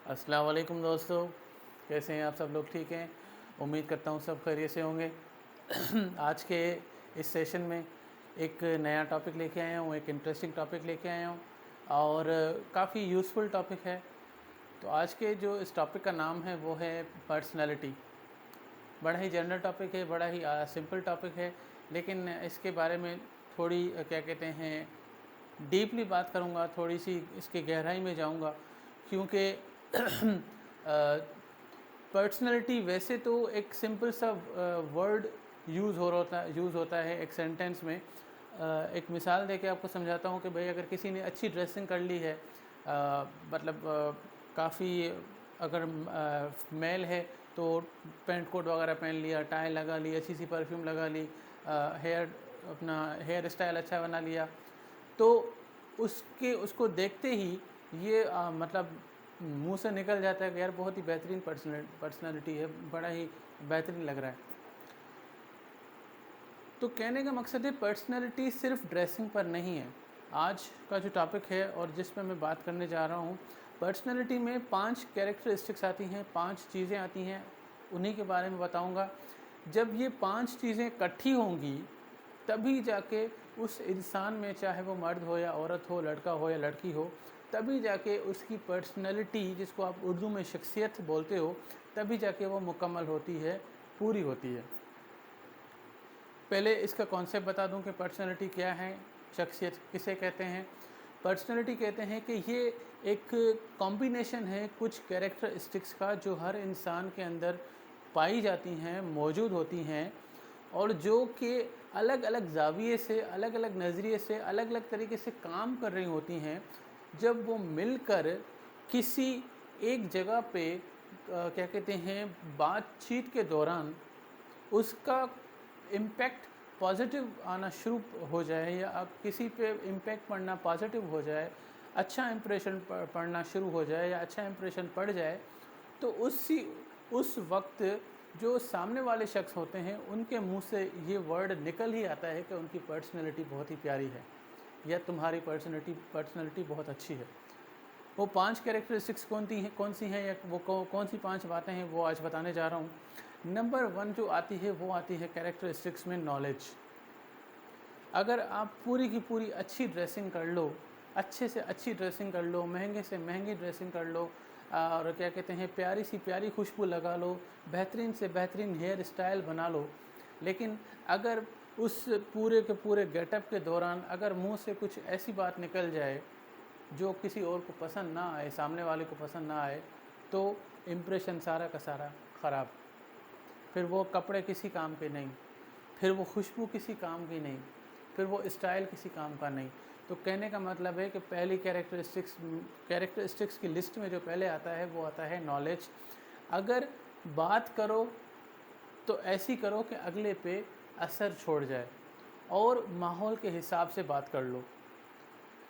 अस्सलाम वालेकुम दोस्तों, कैसे हैं आप सब लोग? ठीक हैं? उम्मीद करता हूँ सब खैरियत से होंगे। आज के इस सेशन में एक नया टॉपिक लेके आया हूँ, एक इंटरेस्टिंग टॉपिक लेके आया हूँ और काफ़ी यूज़फुल टॉपिक है। तो आज के जो इस टॉपिक का नाम है वो है पर्सनैलिटी। बड़ा ही जनरल टॉपिक है, बड़ा ही सिंपल टॉपिक है, लेकिन इसके बारे में थोड़ी क्या कहते हैं डीपली बात करूँगा, थोड़ी सी इसकी गहराई में जाऊँगा, क्योंकि पर्सनैलिटी वैसे तो एक सिंपल सा वर्ड यूज़ होता है एक सेंटेंस में। एक मिसाल देके आपको समझाता हूँ कि भाई अगर किसी ने अच्छी ड्रेसिंग कर ली है, मतलब काफ़ी अगर मेल है तो पैंट कोट वगैरह पहन लिया, टाई लगा ली, अच्छी सी परफ्यूम लगा ली, हेयर स्टाइल अच्छा बना लिया, तो उसको देखते ही ये मतलब मुंह से निकल जाता है कि यार बहुत ही बेहतरीन पर्सनैलिटी है, बड़ा ही बेहतरीन लग रहा है। तो कहने का मकसद है पर्सनैलिटी सिर्फ ड्रेसिंग पर नहीं है। आज का जो टॉपिक है और जिस पर मैं बात करने जा रहा हूँ, पर्सनैलिटी में 5 कैरेक्टरिस्टिक्स आती हैं, 5 चीज़ें आती हैं, उन्हीं के बारे में बताऊँगा। जब ये 5 चीज़ें इकट्ठी होंगी तभी जाके उस इंसान में, चाहे वो मर्द हो या औरत हो, लड़का हो या लड़की हो, तभी जाके उसकी पर्सनैलिटी, जिसको आप उर्दू में शख्सियत बोलते हो, तभी जाके वो मुकम्मल होती है, पूरी होती है। पहले इसका कॉन्सेप्ट बता दूं कि पर्सनैलिटी क्या है, शख्सियत किसे कहते हैं। पर्सनैलिटी कहते हैं कि ये एक कॉम्बिनेशन है कुछ कैरेक्टरिस्टिक्स का जो हर इंसान के अंदर पाई जाती हैं, मौजूद होती हैं, और जो कि अलग अलग ज़ाविये से, अलग अलग नज़रिए से, अलग अलग तरीके से काम कर रही होती हैं। जब वो मिलकर किसी एक जगह पे क्या कहते हैं बातचीत के दौरान उसका इम्पैक्ट पॉजिटिव आना शुरू हो जाए, या आप किसी पे इम्पैक्ट पड़ना पॉजिटिव हो जाए, अच्छा इम्प्रेशन पड़ना शुरू हो जाए या अच्छा इम्प्रेशन पड़ जाए, तो उस वक्त जो सामने वाले शख्स होते हैं उनके मुंह से ये वर्ड निकल ही आता है कि उनकी पर्सनैलिटी बहुत ही प्यारी है या तुम्हारी पर्सनैलिटी बहुत अच्छी है। वो 5 कैरेक्टरिस्टिक्स कौन सी हैं, या वो कौन सी 5 बातें हैं, वो आज बताने जा रहा हूँ। नंबर 1 जो आती है वो आती है कैरेक्टरिस्टिक्स में नॉलेज। अगर आप पूरी की पूरी अच्छी ड्रेसिंग कर लो, अच्छे से अच्छी ड्रेसिंग कर लो, महंगे से महंगी ड्रेसिंग कर लो, और क्या कहते हैं प्यारी सी प्यारी खुशबू लगा लो, बेहतरीन से बेहतरीन हेयर स्टाइल बना लो, लेकिन अगर उस पूरे के पूरे गेटअप के दौरान अगर मुंह से कुछ ऐसी बात निकल जाए जो किसी और को पसंद ना आए, सामने वाले को पसंद ना आए, तो इम्प्रेशन सारा का सारा ख़राब। फिर वो कपड़े किसी काम के नहीं, फिर वो खुशबू किसी काम की नहीं, फिर वो स्टाइल किसी काम का नहीं। तो कहने का मतलब है कि पहली कैरेक्टरिस्टिक्स की लिस्ट में जो पहले आता है वो आता है नॉलेज। अगर बात करो तो ऐसी करो कि अगले पे असर छोड़ जाए, और माहौल के हिसाब से बात कर लो।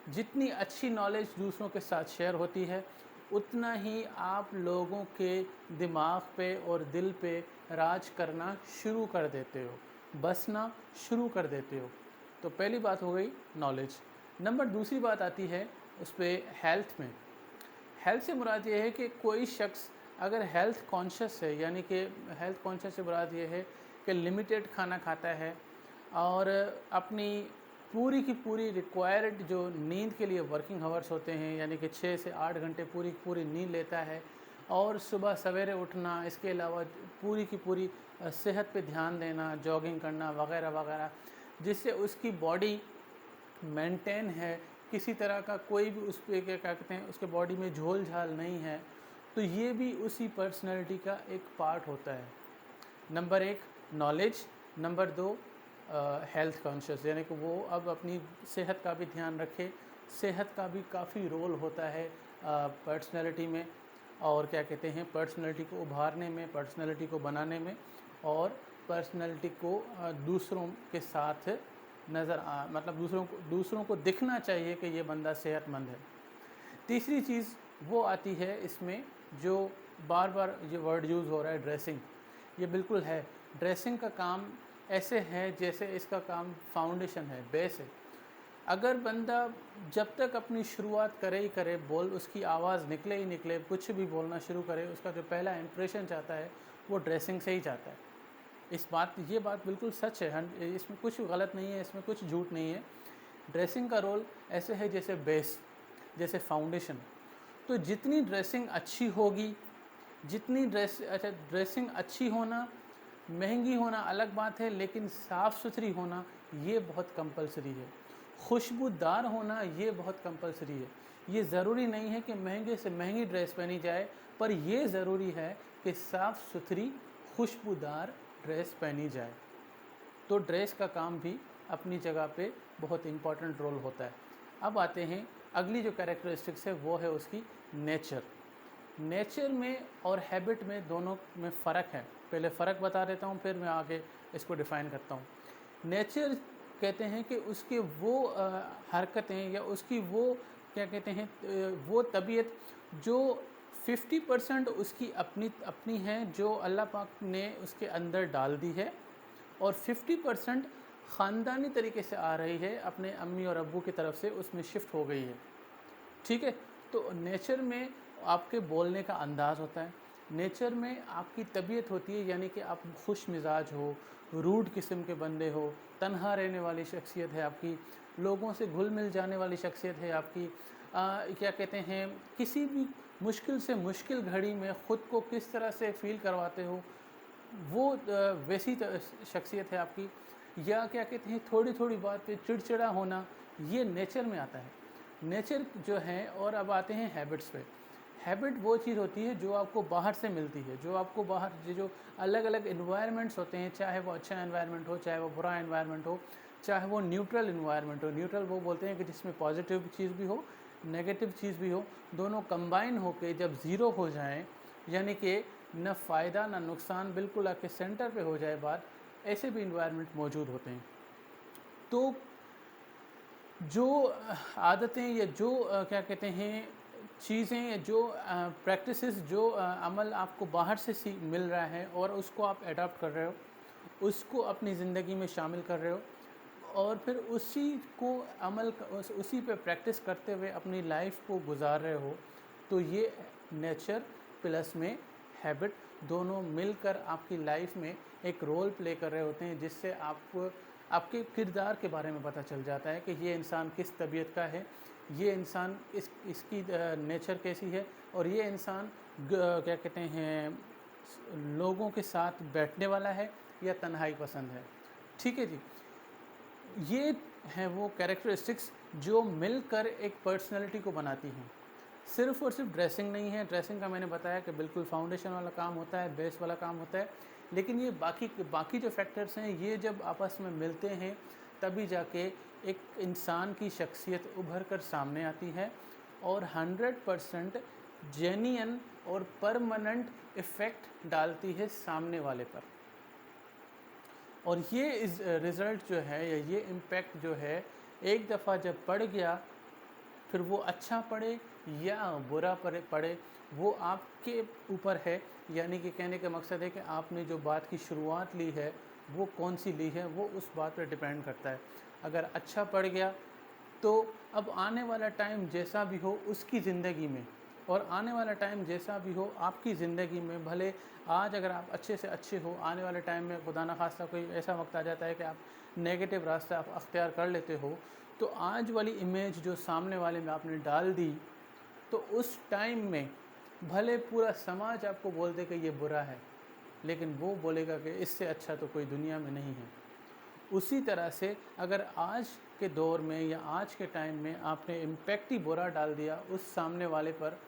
जितनी अच्छी नॉलेज दूसरों के साथ शेयर होती है, उतना ही आप लोगों के दिमाग पे और दिल पे राज करना शुरू कर देते हो, बसना शुरू कर देते हो। तो पहली बात हो गई नॉलेज। नंबर दूसरी बात आती है उस पर हेल्थ में। हेल्थ से मुराद ये है कि कोई शख्स अगर हेल्थ कॉन्शियस है, यानी कि हेल्थ कॉन्शियस से मुराद ये है कि लिमिटेड खाना खाता है और अपनी पूरी की पूरी रिक्वायर्ड जो नींद के लिए वर्किंग आवर्स होते हैं, यानी कि 6 से 8 घंटे पूरी की पूरी नींद लेता है, और सुबह सवेरे उठना, इसके अलावा पूरी की पूरी सेहत पे ध्यान देना, जॉगिंग करना वगैरह वगैरह, जिससे उसकी बॉडी मेंटेन है, किसी तरह का कोई भी उस पर क्या कहते हैं उसके बॉडी में झोल झाल नहीं है, तो ये भी उसी पर्सनैलिटी का एक पार्ट होता है। Number 1 knowledge, number 2 health conscious, यानी कि वो अब अपनी सेहत का भी ध्यान रखे। सेहत का भी काफ़ी रोल होता है पर्सनैलिटी में, और क्या कहते हैं पर्सनैलिटी को उभारने में, पर्सनैलिटी को बनाने में, और पर्सनैलिटी को दूसरों के साथ मतलब दूसरों को दिखना चाहिए कि ये बंदा सेहतमंद है। तीसरी चीज़ वो आती है इसमें, जो बार बार ये वर्ड यूज़ हो रहा है, ड्रेसिंग। ये बिल्कुल है, ड्रेसिंग का काम ऐसे है जैसे इसका काम फाउंडेशन है, बेस है। अगर बंदा जब तक अपनी शुरुआत करे ही करे, बोल उसकी आवाज़ निकले ही निकले, कुछ भी बोलना शुरू करे, उसका जो पहला इम्प्रेशन चाहता है वो ड्रेसिंग से ही चाहता है। ये बात बिल्कुल सच है, इसमें कुछ गलत नहीं है, इसमें कुछ झूठ नहीं है। ड्रेसिंग का रोल ऐसे है जैसे बेस, जैसे फाउंडेशन। तो जितनी ड्रेसिंग अच्छी होगी, ड्रेसिंग अच्छी होना, महंगी होना अलग बात है, लेकिन साफ़ सुथरी होना ये बहुत कंपलसरी है। खुशबूदार होना ये बहुत कंपलसरी है। ये ज़रूरी नहीं है कि महंगे से महंगी ड्रेस पहनी जाए, पर ये ज़रूरी है कि साफ़ सुथरी खुशबूदार ड्रेस पहनी जाए। तो ड्रेस का काम भी अपनी जगह पे बहुत इम्पॉर्टेंट रोल होता है। अब आते हैं अगली जो कैरेक्टरिस्टिक्स है, वो है उसकी नेचर। नेचर में और हैबिट में, दोनों में फ़र्क है। पहले फ़र्क बता देता हूँ, फिर मैं आगे इसको डिफ़ाइन करता हूँ। नेचर कहते हैं कि उसके वो हरकतें या उसकी वो क्या कहते हैं वो तबीयत जो 50% उसकी अपनी है, जो अल्लाह पाक ने उसके अंदर डाल दी है, और 50% ख़ानदानी तरीके से आ रही है, अपने अम्मी और अब्बू की तरफ से उसमें शिफ्ट हो गई है। ठीक है। तो नेचर में आपके बोलने का अंदाज़ होता है, नेचर में आपकी तबीयत होती है, यानी कि आप खुश मिजाज हो, रूड किस्म के बंदे हो, तन्हा रहने वाली शख्सियत है आपकी, लोगों से घुल मिल जाने वाली शख्सियत है आपकी। क्या कहते हैं, किसी भी मुश्किल से मुश्किल घड़ी में ख़ुद को किस तरह से फ़ील करवाते हो, वो वैसी शख्सियत है आपकी। या क्या कहते हैं, थोड़ी थोड़ी बात पे चिड़चिड़ा होना, ये नेचर में आता है, नेचर जो है। और अब आते हैं हैबिट्स पे। हैबिट वो चीज़ होती है जो आपको बाहर से मिलती है, जो आपको बाहर जो अलग अलग इन्वायरमेंट्स होते हैं, चाहे वो अच्छा इन्वायरमेंट हो, चाहे वो बुरा इन्वायरमेंट हो, चाहे वो न्यूट्रल इन्वायरमेंट हो। न्यूट्रल वो बोलते हैं कि जिसमें पॉजिटिव चीज़ भी हो, नेगेटिव चीज़ भी हो, दोनों कंबाइन होके जब ज़ीरो हो जाएं, यानी कि न फ़ायदा न नुकसान, बिल्कुल आके सेंटर पे हो जाए बात, ऐसे भी इन्वायरमेंट मौजूद होते हैं। तो जो आदतें या जो क्या कहते हैं चीज़ें या जो प्रैक्टिसेस, जो अमल आपको बाहर से मिल रहा है और उसको आप अडॉप्ट कर रहे हो, उसको अपनी ज़िंदगी में शामिल कर रहे हो, और फिर उसी को उसी पे प्रैक्टिस करते हुए अपनी लाइफ को गुजार रहे हो, तो ये नेचर प्लस में हैबिट दोनों मिलकर आपकी लाइफ में एक रोल प्ले कर रहे होते हैं, जिससे आपके किरदार के बारे में पता चल जाता है कि ये इंसान किस तबीयत का है, ये इंसान इसकी नेचर कैसी है, और ये इंसान क्या कहते हैं लोगों के साथ बैठने वाला है या तन्हाई पसंद है। ठीक है जी। ये हैं वो कैरेक्टरिस्टिक्स जो मिलकर एक पर्सनैलिटी को बनाती हैं। सिर्फ़ और सिर्फ ड्रेसिंग नहीं है। ड्रेसिंग का मैंने बताया कि बिल्कुल फाउंडेशन वाला काम होता है, बेस वाला काम होता है, लेकिन ये बाकी जो फैक्टर्स हैं, ये जब आपस में मिलते हैं तभी जाके एक इंसान की शख्सियत उभर कर सामने आती है और 100% जेन्युइन और परमानेंट इफ़ेक्ट डालती है सामने वाले पर। और ये रिज़ल्ट जो है या ये इम्पैक्ट जो है, एक दफ़ा जब पड़ गया, फिर वो अच्छा पड़े या बुरा पड़े, वो आपके ऊपर है। यानी कि कहने का मकसद है कि आपने जो बात की शुरुआत ली है वो कौन सी ली है, वो उस बात पर डिपेंड करता है। अगर अच्छा पड़ गया तो अब आने वाला टाइम जैसा भी हो उसकी ज़िंदगी में, और आने वाला टाइम जैसा भी हो आपकी ज़िंदगी में, भले आज अगर आप अच्छे से अच्छे हो, आने वाले टाइम में खुदा न खास्ता कोई ऐसा वक्त आ जाता है कि आप नेगेटिव रास्ता आप अख्तियार कर लेते हो, तो आज वाली इमेज जो सामने वाले में आपने डाल दी, तो उस टाइम में भले पूरा समाज आपको बोल दे कि ये बुरा है, लेकिन वो बोलेगा कि इससे अच्छा तो कोई दुनिया में नहीं है। उसी तरह से अगर आज के दौर में या आज के टाइम में आपने इम्पैक्ट ही बुरा डाल दिया उस सामने वाले पर,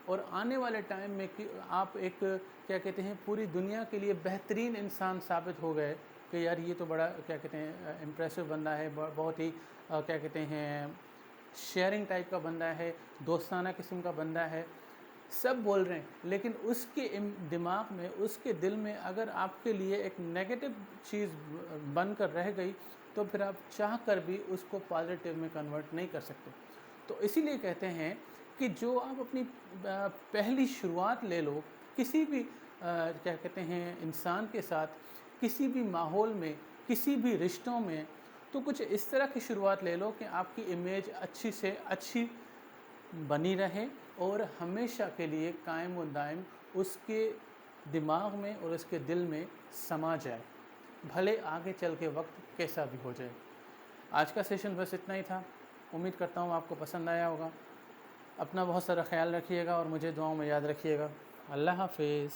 और आने वाले टाइम में कि आप एक क्या कहते हैं पूरी दुनिया के लिए बेहतरीन इंसान साबित हो गए कि यार ये तो बड़ा क्या कहते हैं इम्प्रेसिव बंदा है, बहुत ही क्या कहते हैं शेयरिंग टाइप का बंदा है, दोस्ताना किस्म का बंदा है, सब बोल रहे हैं, लेकिन उसके दिमाग में, उसके दिल में अगर आपके लिए एक नेगेटिव चीज़ बनकर रह गई, तो फिर आप चाह कर भी उसको पॉजिटिव में कन्वर्ट नहीं कर सकते। तो इसीलिए कहते हैं कि जो आप अपनी पहली शुरुआत ले लो किसी भी क्या कहते हैं इंसान के साथ, किसी भी माहौल में, किसी भी रिश्तों में, तो कुछ इस तरह की शुरुआत ले लो कि आपकी इमेज अच्छी से अच्छी बनी रहे और हमेशा के लिए कायम व दायम उसके दिमाग में और उसके दिल में समा जाए, भले आगे चल के वक्त कैसा भी हो जाए। आज का सेशन बस इतना ही था। उम्मीद करता हूँ आपको पसंद आया होगा। अपना बहुत सारा ख्याल रखिएगा और मुझे दुआओं में याद रखिएगा। अल्लाह हाफिज़।